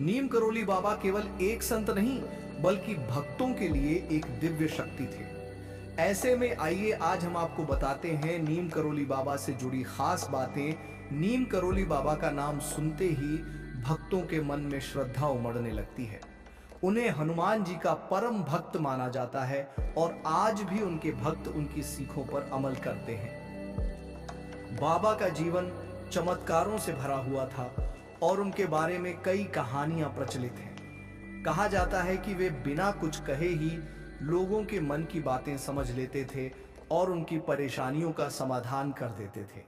नीम करोली बाबा केवल एक संत नहीं बल्कि भक्तों के लिए एक दिव्य शक्ति थे। ऐसे में आइए आज हम आपको बताते हैं नीम करोली बाबा से जुड़ी खास बातें। नीम करोली बाबा का नाम सुनते ही भक्तों के मन में श्रद्धा उमड़ने लगती है। उन्हें हनुमान जी का परम भक्त माना जाता है और आज भी उनके भक्त उनकी सीखों पर अमल करते हैं। बाबा का जीवन चमत्कारों से भरा हुआ था और उनके बारे में कई कहानियां प्रचलित हैं। कहा जाता है कि वे बिना कुछ कहे ही लोगों के मन की बातें समझ लेते थे और उनकी परेशानियों का समाधान कर देते थे।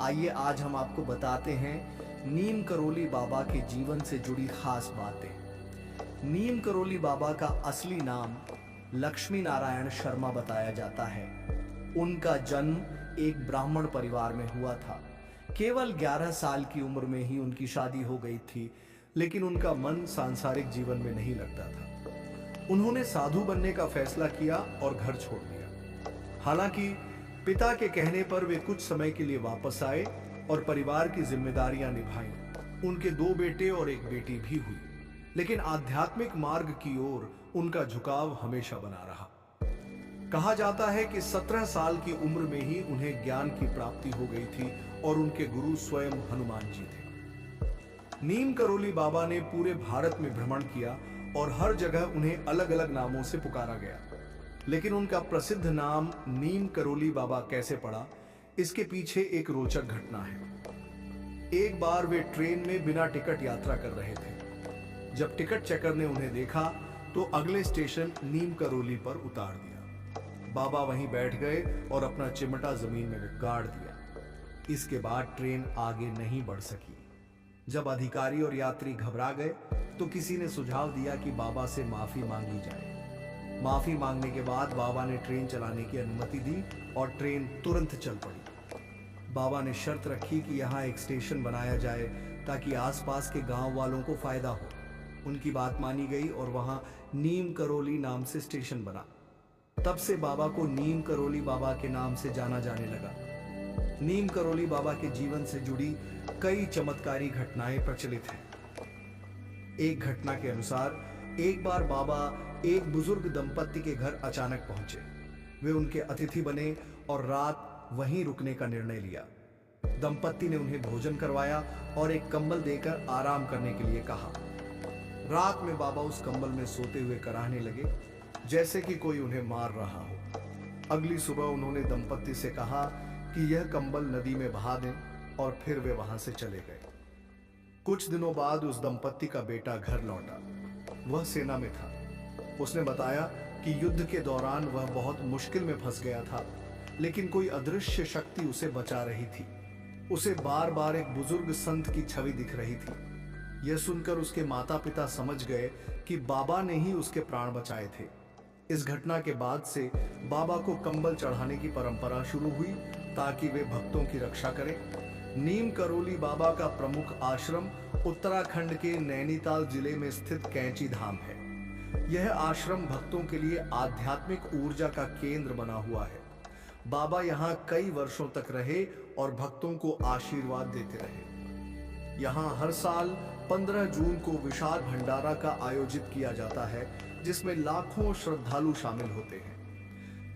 आइए आज हम आपको बताते हैं नीम करोली बाबा के जीवन से जुड़ी खास बातें। नीम करोली बाबा का असली नाम लक्ष्मी नारायण शर्मा बताया जाता है। उनका जन्म एक ब्राह्मण परिवार में हुआ था। केवल 11 साल की उम्र में ही उनकी शादी हो गई थी, लेकिन उनका मन सांसारिक जीवन में नहीं लगता था। उन्होंने साधु बनने का फैसला किया और घर छोड़ दिया। हालांकि पिता के कहने पर वे कुछ समय के लिए वापस आए और परिवार की जिम्मेदारियां निभाईं। उनके 2 बेटे और 1 बेटी भी हुई, लेकिन आध्यात्मिक मार्ग की ओर उनका झुकाव हमेशा बना रहा। कहा जाता है कि 17 साल की उम्र में ही उन्हें ज्ञान की प्राप्ति हो गई थी और उनके गुरु स्वयं हनुमान जी थे। नीम करोली बाबा ने पूरे भारत में भ्रमण किया और हर जगह उन्हें अलग अलग नामों से पुकारा गया, लेकिन उनका प्रसिद्ध नाम नीम करोली बाबा कैसे पड़ा, इसके पीछे एक रोचक घटना है। एक बार वे ट्रेन में बिना टिकट यात्रा कर रहे थे। जब टिकट चेकर ने उन्हें देखा तो अगले स्टेशन नीम करोली पर उतार दिया। बाबा वहीं बैठ गए और अपना चिमटा जमीन में गाड़ दिया। इसके बाद ट्रेन आगे नहीं बढ़ सकी। जब अधिकारी और यात्री घबरा गए तो किसी ने सुझाव दिया कि बाबा से माफी मांगी जाए। माफी मांगने के बाद बाबा ने ट्रेन चलाने की अनुमति दी और ट्रेन तुरंत चल पड़ी। बाबा ने शर्त रखी कि यहाँ एक स्टेशन बनाया जाए ताकि आसपास के गांव वालों को फायदा हो। उनकी बात मानी गई और वहां नीम करोली नाम से स्टेशन बना। तब से बाबा को नीम करोली बाबा के नाम से जाना जाने लगा। नीम करोली बाबा के जीवन से जुड़ी कई चमत्कारी घटनाएं प्रचलित हैं। एक घटना के अनुसार एक बार बाबा एक बुजुर्ग दंपत्ति के घर अचानक पहुंचे। वे उनके अतिथि बने और रात वहीं रुकने का निर्णय लिया। दंपत्ति ने उन्हें भोजन करवाया और एक कंबल देकर आराम करने के लिए कहा। रात में बाबा उस कंबल में सोते हुए कराहने लगे जैसे कि कोई उन्हें मार रहा हो। अगली सुबह उन्होंने दंपत्ति से कहा कि यह कंबल नदी में बहा दें और फिर वे वहां से चले गए। कुछ दिनों बाद उस दंपत्ति का बेटा घर लौटा। वह सेना में था। उसने बताया कि युद्ध के दौरान वह बहुत मुश्किल में फंस गया था, लेकिन कोई अदृश्य शक्ति उसे बचा रही थी। उसे बार बार एक बुजुर्ग संत की छवि दिख रही थी। यह सुनकर उसके माता पिता समझ गए कि बाबा ने ही उसके प्राण बचाए थे। इस घटना के बाद से बाबा को कंबल चढ़ाने की परंपरा शुरू हुई ताकि वे भक्तों की रक्षा करें। नीम करोली बाबा का प्रमुख आश्रम उत्तराखंड के नैनीताल जिले में स्थित कैंची धाम है। यह आश्रम भक्तों के लिए आध्यात्मिक ऊर्जा का केंद्र बना हुआ है। बाबा यहाँ कई वर्षों तक रहे और भक्तों को आशीर्वाद देते रहे। यहाँ हर साल 15 जून को विशाल भंडारा का आयोजित किया जाता है, जिसमें लाखों श्रद्धालु शामिल होते हैं।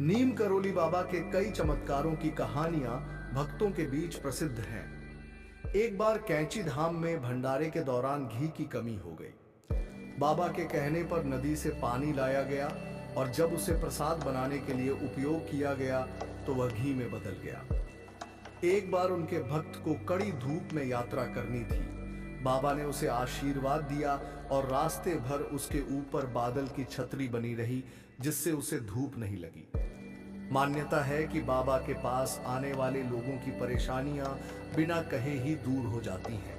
नीम करोली बाबा के कई चमत्कारों की कहानियां भक्तों के बीच प्रसिद्ध हैं। एक बार कैंची धाम में भंडारे के दौरान घी की कमी हो गई। बाबा के कहने पर नदी से पानी लाया गया और जब उसे प्रसाद बनाने के लिए उपयोग किया गया तो वह घी में बदल गया। एक बार उनके भक्त को कड़ी धूप में यात्रा करनी थी। बाबा ने उसे आशीर्वाद दिया और रास्ते भर उसके ऊपर बादल की छतरी बनी रही, जिससे उसे धूप नहीं लगी। मान्यता है कि बाबा के पास आने वाले लोगों की परेशानियां बिना कहे ही दूर हो जाती हैं।